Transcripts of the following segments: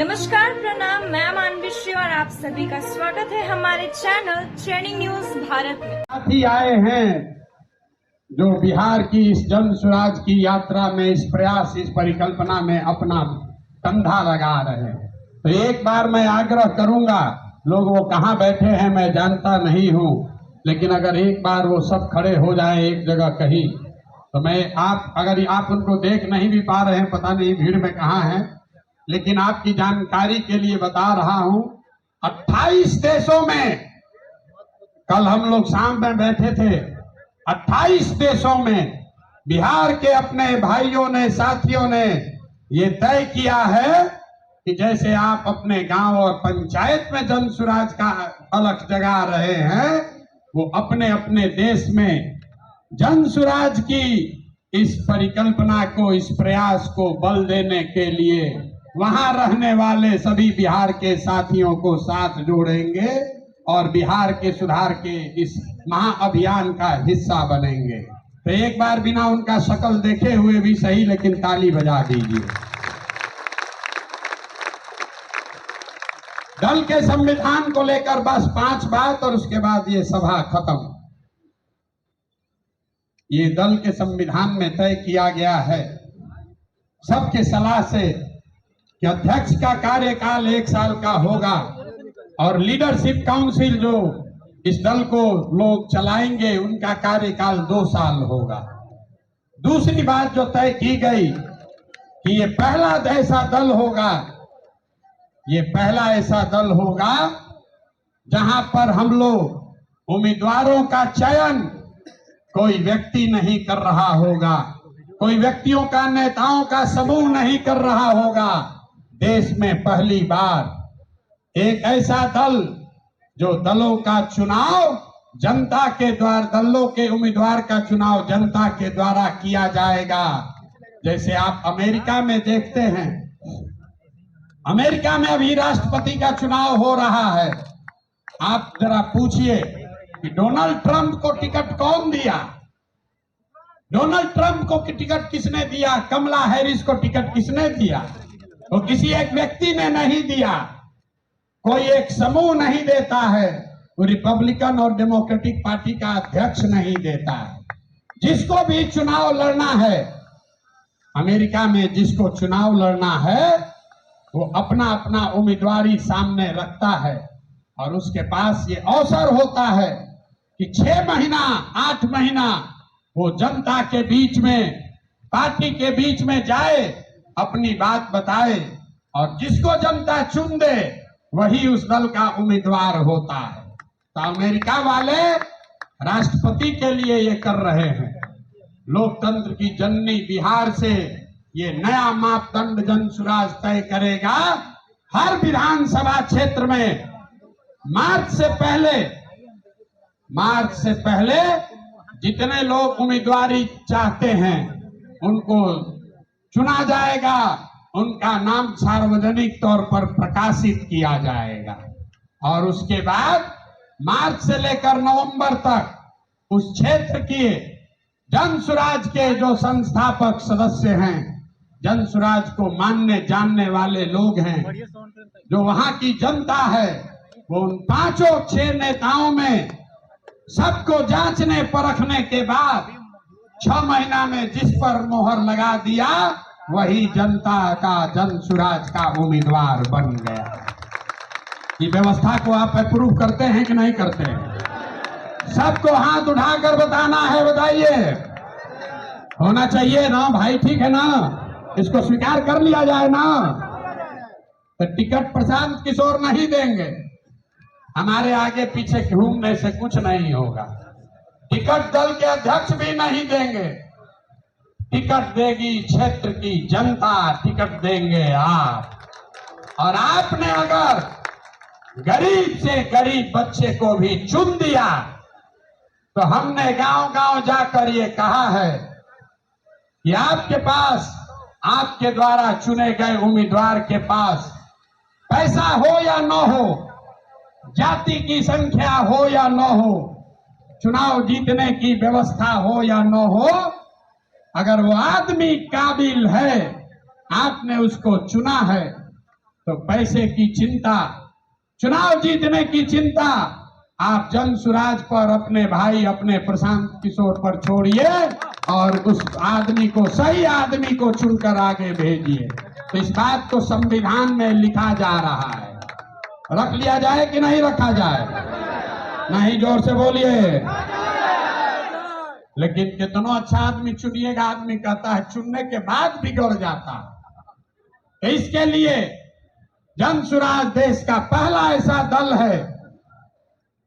नमस्कार, प्रणाम। मैं मानविश्री और आप सभी का स्वागत है हमारे चैनल ट्रेंडिंग न्यूज भारत में। साथी आए हैं जो बिहार की इस जन स्वराज की यात्रा में, इस प्रयास, इस परिकल्पना में अपना कंधा लगा रहे हैं। तो एक बार मैं आग्रह करूंगा, लोग वो कहाँ बैठे हैं मैं जानता नहीं हूं, लेकिन अगर एक बार वो सब खड़े हो जाए एक जगह कहीं, तो मैं अगर आप उनको देख नहीं भी पा रहे हैं, पता नहीं भीड़ में कहाँ हैं, लेकिन आपकी जानकारी के लिए बता रहा हूं, 28 देशों में, कल हम लोग शाम में बैठे थे, 28 देशों में बिहार के अपने भाइयों ने, साथियों ने ये तय किया है कि जैसे आप अपने गांव और पंचायत में जन स्वराज का अलख जगा रहे हैं, वो अपने अपने देश में जन स्वराज की इस परिकल्पना को, इस प्रयास को बल देने के लिए वहां रहने वाले सभी बिहार के साथियों को साथ जोड़ेंगे और बिहार के सुधार के इस महाअभियान का हिस्सा बनेंगे। तो एक बार बिना उनका शक्ल देखे हुए भी सही, लेकिन ताली बजा दीजिए। दल के संविधान को लेकर बस 5 बात और उसके बाद ये सभा खत्म। ये दल के संविधान में तय किया गया है सबके सलाह से कि अध्यक्ष का कार्यकाल 1 साल का होगा और लीडरशिप काउंसिल जो इस दल को लोग चलाएंगे उनका कार्यकाल 2 साल होगा। दूसरी बात जो तय की गई कि ये पहला ऐसा दल होगा, ये पहला ऐसा दल होगा जहां पर हम लोग उम्मीदवारों का चयन कोई व्यक्ति नहीं कर रहा होगा, कोई व्यक्तियों का, नेताओं का समूह नहीं कर रहा होगा। देश में पहली बार एक ऐसा दल जो दलों का चुनाव जनता के द्वारा, दलों के उम्मीदवार का चुनाव जनता के द्वारा किया जाएगा। जैसे आप अमेरिका में देखते हैं, अमेरिका में अभी राष्ट्रपति का चुनाव हो रहा है। आप जरा पूछिए कि डोनाल्ड ट्रंप को टिकट कौन दिया? डोनाल्ड ट्रंप को टिकट किसने दिया? कमला हैरिस को टिकट किसने दिया? वो किसी एक व्यक्ति ने नहीं दिया, कोई एक समूह नहीं देता है, वो रिपब्लिकन और डेमोक्रेटिक पार्टी का अध्यक्ष नहीं देता है। जिसको भी चुनाव लड़ना है अमेरिका में, जिसको चुनाव लड़ना है वो अपना अपना उम्मीदवारी सामने रखता है और उसके पास ये अवसर होता है कि 6 महीना, 8 महीना वो जनता के बीच में, पार्टी के बीच में जाए, अपनी बात बताए और जिसको जनता चुन दे वही उस दल का उम्मीदवार होता है। तो अमेरिका वाले राष्ट्रपति के लिए ये कर रहे हैं। लोकतंत्र की जननी बिहार से ये नया मापदंड जन स्वराज तय करेगा। हर विधानसभा क्षेत्र में मार्च से पहले जितने लोग उम्मीदवारी चाहते हैं उनको चुना जाएगा, उनका नाम सार्वजनिक तौर पर प्रकाशित किया जाएगा और उसके बाद मार्च से लेकर नवंबर तक उस क्षेत्र के जन स्वराज के जो संस्थापक सदस्य हैं, जन स्वराज को मानने जानने वाले लोग हैं, जो वहां की जनता है, वो उन 5-6 नेताओं में सबको जांचने परखने के बाद 6 महीना में जिस पर मोहर लगा दिया वही जनता का, जन स्वराज का उम्मीदवार बन गया। ये व्यवस्था को आप अप्रूव करते हैं कि नहीं करते हैं? सबको हाथ उठाकर बताना है, बताइए। होना चाहिए ना भाई, ठीक है ना? इसको स्वीकार कर लिया जाए ना। तो टिकट प्रशांत किशोर नहीं देंगे, हमारे आगे पीछे घूमने से कुछ नहीं होगा। टिकट दल के अध्यक्ष भी नहीं देंगे, टिकट देगी क्षेत्र की जनता, टिकट देंगे आप। और आपने अगर गरीब से गरीब बच्चे को भी चुन दिया तो हमने गांव-गांव जाकर ये कहा है कि आपके पास, आपके द्वारा चुने गए उम्मीदवार के पास पैसा हो या न हो, जाति की संख्या हो या न हो, चुनाव जीतने की व्यवस्था हो या न हो, अगर वो आदमी काबिल है, आपने उसको चुना है, तो पैसे की चिंता, चुनाव जीतने की चिंता आप जन सुराज पर, अपने भाई, अपने प्रशांत किशोर पर छोड़िए और उस आदमी को, सही आदमी को चुनकर आगे भेजिए। तो इस बात को संविधान में लिखा जा रहा है। रख लिया जाए कि नहीं रखा जाए? नहीं, जोर से बोलिए। लेकिन कितना अच्छा आदमी चुनिएगा, आदमी कहता है चुनने के बाद बिगड़ जाता है। तो इसके लिए जन सुराज देश का पहला ऐसा दल है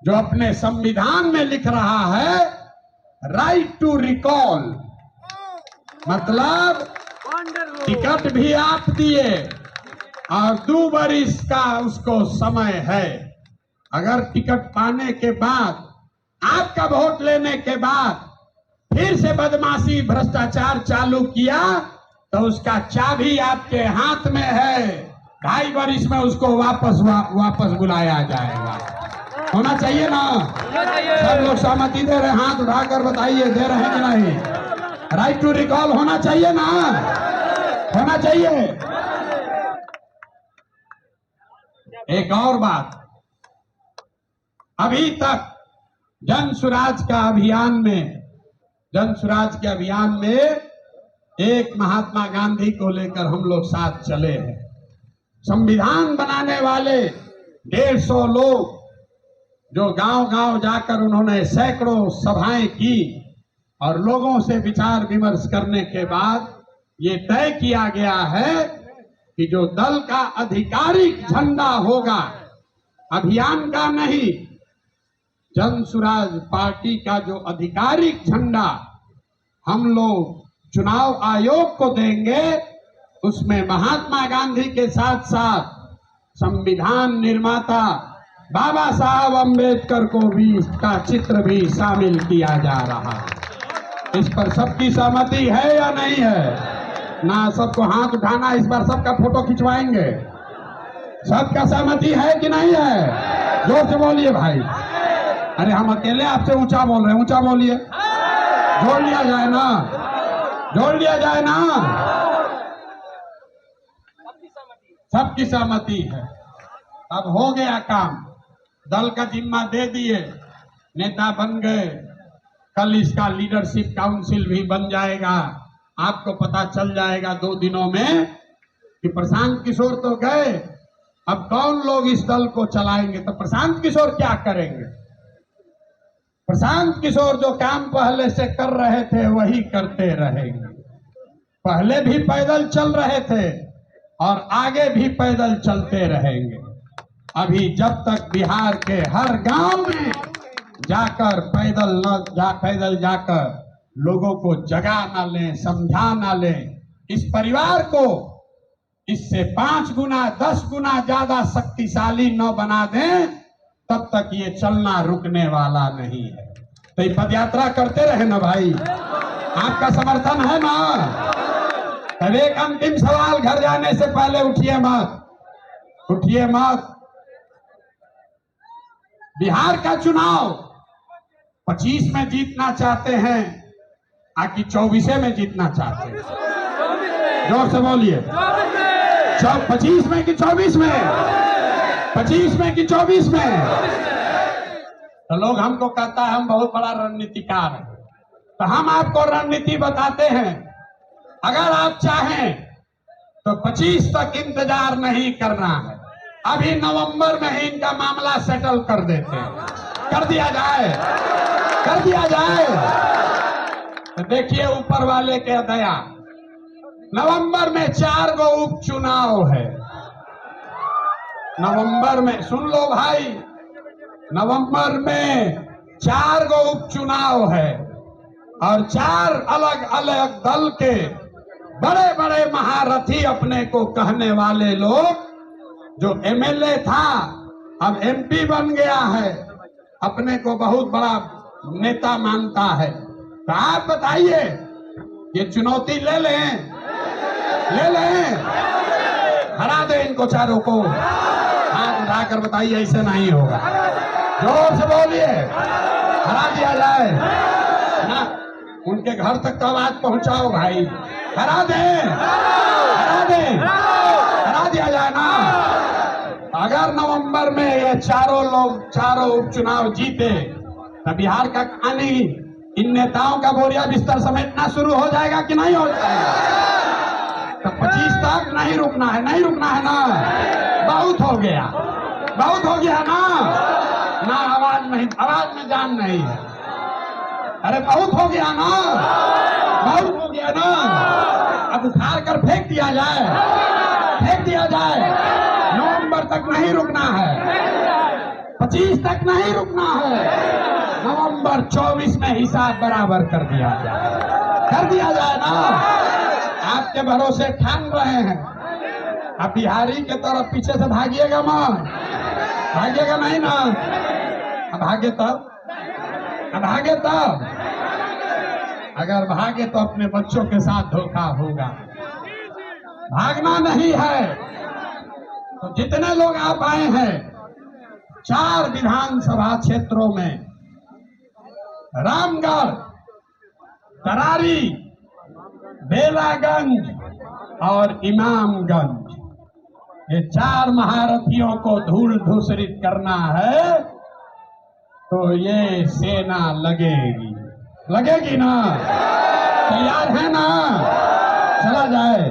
जो अपने संविधान में लिख रहा है राइट टू रिकॉल, मतलब टिकट भी आप दिए और 2 वर्ष का उसको समय है। अगर टिकट पाने के बाद, आपका वोट लेने के बाद फिर से बदमाशी, भ्रष्टाचार चालू किया तो उसका चाबी आपके हाथ में है। 2.5 वर्ष में उसको वापस बुलाया जाएगा। होना चाहिए ना? सब लोग सहमति दे रहे, हाथ उठाकर बताइए, दे रहे हैं कि नहीं? राइट टू रिकॉल होना चाहिए ना? होना चाहिए। एक और बात, अभी तक जन सुराज के अभियान में एक महात्मा गांधी को लेकर हम लोग साथ चले हैं। संविधान बनाने वाले 150 लोग जो गांव-गांव जाकर उन्होंने सैकड़ों सभाएं की और लोगों से विचार विमर्श करने के बाद ये तय किया गया है कि जो दल का आधिकारिक झंडा होगा, अभियान का नहीं, जन सुराज पार्टी का जो आधिकारिक झंडा हम लोग चुनाव आयोग को देंगे, उसमें महात्मा गांधी के साथ साथ संविधान निर्माता बाबा साहब अम्बेडकर को भी, इसका चित्र भी शामिल किया जा रहा है। इस पर सबकी सहमति है या नहीं है? ना सबको हाथ उठाना, इस बार सबका फोटो खिंचवाएंगे। सबका सहमति है कि नहीं है? जोर से बोलिए भाई। अरे हम अकेले आपसे ऊंचा बोल रहे हैं, ऊंचा बोलिए। जोड़ लिया जाए ना, जोड़ लिया जाए ना। सबकी सहमति है। अब हो गया काम, दल का जिम्मा दे दिए, नेता बन गए, कल इसका लीडरशिप काउंसिल भी बन जाएगा। आपको पता चल जाएगा 2 दिनों में कि प्रशांत किशोर तो गए, अब कौन लोग इस दल को चलाएंगे। तो प्रशांत किशोर क्या करेंगे? प्रशांत किशोर जो काम पहले से कर रहे थे वही करते रहेंगे। पहले भी पैदल चल रहे थे और आगे भी पैदल चलते रहेंगे। अभी जब तक बिहार के हर गांव में जाकर पैदल जाकर लोगों को जगा ना लें, समझा ना लें, इस परिवार को इससे 5 गुना 10 गुना ज्यादा शक्तिशाली न बना दें, तब तक ये चलना रुकने वाला नहीं है। तो ये पदयात्रा करते रहे ना भाई, आपका समर्थन है ना? तब एक अंतिम सवाल, घर जाने से पहले उठिए मत। बिहार का चुनाव 25 में जीतना चाहते हैं आकि 24 में जीतना चाहते हैं? जोर से बोलिए। 25 में कि 24 में? 25 में कि 24 में? तो लोग हमको कहता है हम बहुत बड़ा रणनीतिकार हैं, तो हम आपको रणनीति बताते हैं। अगर आप चाहें तो 25 तक इंतजार नहीं करना है, अभी नवंबर में ही इनका मामला सेटल कर देते हैं। कर दिया जाए। तो देखिए ऊपर वाले के दया, नवंबर में 4 गो उपचुनाव है। नवंबर में, सुन लो भाई, नवंबर में 4 गो उपचुनाव है और 4 अलग अलग दल के बड़े बड़े महारथी, अपने को कहने वाले लोग, जो एमएलए था अब एमपी बन गया है, अपने को बहुत बड़ा नेता मानता है। तो आप बताइए, ये चुनौती ले लें, हरा दे इनको चारों को। हाथ उठाकर बताइए, ऐसे नहीं होगा। जोर से बोलिए, हरा दिया जाए ना। उनके घर तक तो आवाज पहुंचाओ भाई, हरा दिया जाए ना। चारों उपचुनाव जीते तो बिहार का कहानी इन नेताओं का बोरिया बिस्तर समेटना शुरू हो जाएगा कि नहीं हो जाएगा? तो 25 तक नहीं रुकना है ना। बहुत हो गया ना। आवाज में जान नहीं है। अरे बहुत हो गया ना। अब उखाड़ कर फेंक दिया जाए। नवंबर तक नहीं रुकना है, 25 तक नहीं रुकना है। नवंबर 24 में हिसाब बराबर कर दिया जाए ना। आपके भरोसे ठान रहे हैं। अब बिहारी के तरफ पीछे से भागिएगा नहीं ना। अब भागे तब अगर भागे तो अपने बच्चों के साथ धोखा होगा। भागना नहीं है। तो जितने लोग आप आए हैं 4 विधानसभा क्षेत्रों में, रामगढ़, तरारी, बेलागंज और इमामगंज, ये 4 महारथियों को धूल धूसरित करना है तो ये सेना लगेगी ना। तैयार है ना? चला जाए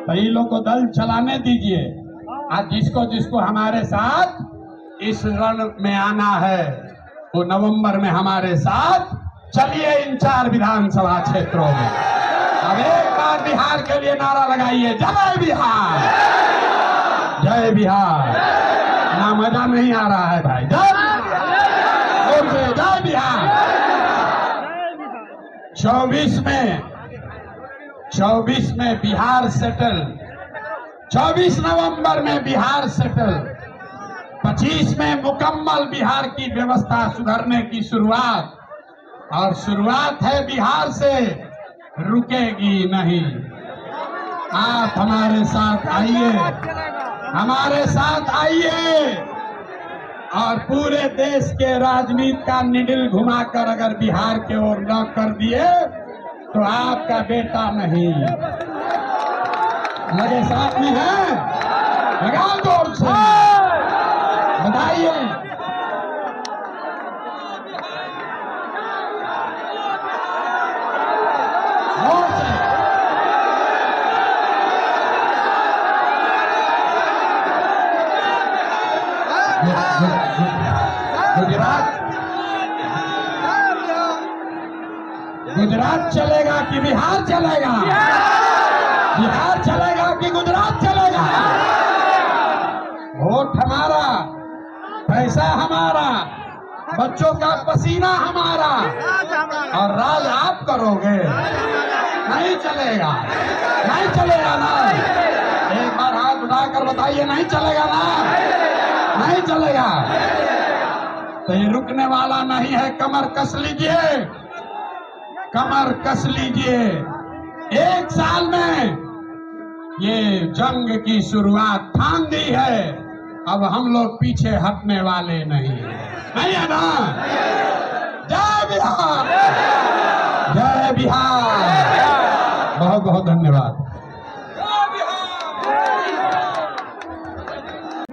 तो ये लोग को दल चलाने दीजिए। आज जिसको हमारे साथ इस रण में आना है वो नवंबर में हमारे साथ चलिए इन 4 विधानसभा क्षेत्रों में। अब एक बार बिहार के लिए नारा लगाइए, जय बिहार। ना मजा नहीं आ रहा है भाई, जय बिहार। 24 में बिहार सेटल, 24 नवंबर में बिहार सेटल, 25 में मुकम्मल बिहार की व्यवस्था सुधरने की शुरुआत। और शुरुआत है बिहार से, रुकेगी नहीं। आप हमारे साथ आइए और पूरे देश के राजनीति का निडिल घुमाकर अगर बिहार के ओर न कर दिए तो आपका बेटा नहीं। मेरे साथ में है, लगा जोर से बताइए। गुजरात चलेगा कि बिहार चलेगा? बिहार चलेगा कि गुजरात चलेगा? वोट हमारा, पैसा हमारा, बच्चों का पसीना हमारा, और राज आप करोगे। नहीं चलेगा ना। एक बार हाथ उठाकर बताइए, नहीं चलेगा ना। नहीं चलेगा तो ये रुकने वाला नहीं है। कमर कस लीजिए। 1 साल में ये जंग की शुरुआत ठान दी है। अब हम लोग पीछे हटने वाले नहीं है ना। जय बिहार। बहुत बहुत धन्यवाद।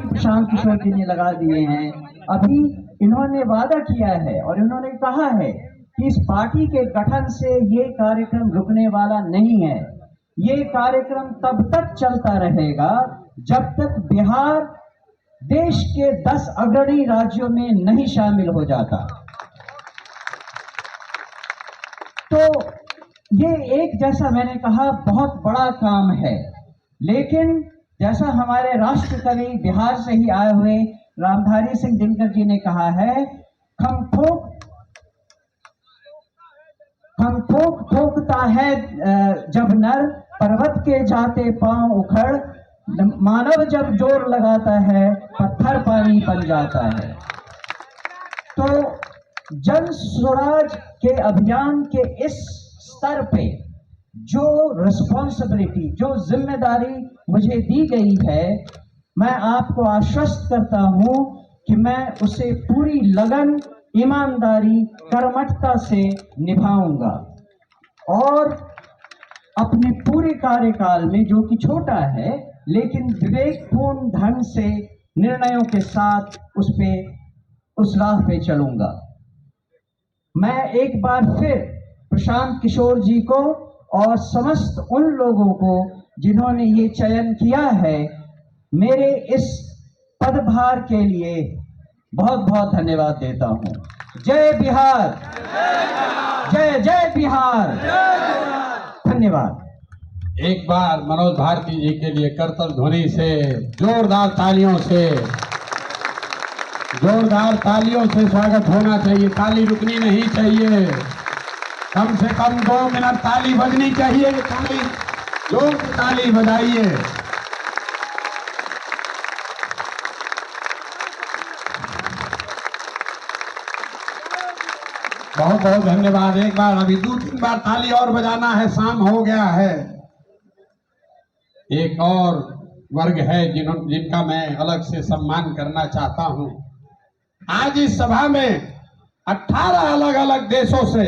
प्रशांत किशोर जी ने लगा दिए हैं। अभी इन्होंने वादा किया है और इन्होंने कहा है कि इस पार्टी के गठन से ये कार्यक्रम रुकने वाला नहीं है। ये कार्यक्रम तब तक चलता रहेगा जब तक बिहार देश के 10 अग्रणी राज्यों में नहीं शामिल हो जाता। तो ये एक, जैसा मैंने कहा, बहुत बड़ा काम है। लेकिन जैसा हमारे राष्ट्र कवि बिहार से ही आए हुए रामधारी सिंह दिनकर जी ने कहा है, खम ठोक ठोकता है जब नर, पर्वत के जाते पांव उखड़, मानव जब जोर लगाता है पत्थर पानी बन जाता है। तो जन स्वराज के अभियान के इस स्तर पे जो रिस्पॉन्सिबिलिटी, जो जिम्मेदारी मुझे दी गई है, मैं आपको आश्वस्त करता हूं कि मैं उसे पूरी लगन, ईमानदारी, कर्मठता से निभाऊंगा और अपने पूरे कार्यकाल में, जो कि छोटा है लेकिन विवेकपूर्ण ढंग से निर्णयों के साथ उस राह पे चलूंगा। मैं एक बार फिर प्रशांत किशोर जी को और समस्त उन लोगों को जिन्होंने ये चयन किया है, मेरे इस पदभार के लिए बहुत बहुत धन्यवाद देता हूं। जय बिहार, जय जय बिहार, धन्यवाद। एक बार मनोज भारती जी के लिए करतल ध्वनि से, जोरदार तालियों से स्वागत होना चाहिए। ताली रुकनी नहीं चाहिए, कम से कम 2 मिनट ताली बजनी चाहिए। ताली, जोर की ताली बजाइए। बहुत बहुत धन्यवाद। एक बार अभी 2-3 बार ताली और बजाना है, शाम हो गया है। एक और वर्ग है जिनका मैं अलग से सम्मान करना चाहता हूं। आज इस सभा में 18 अलग अलग देशों से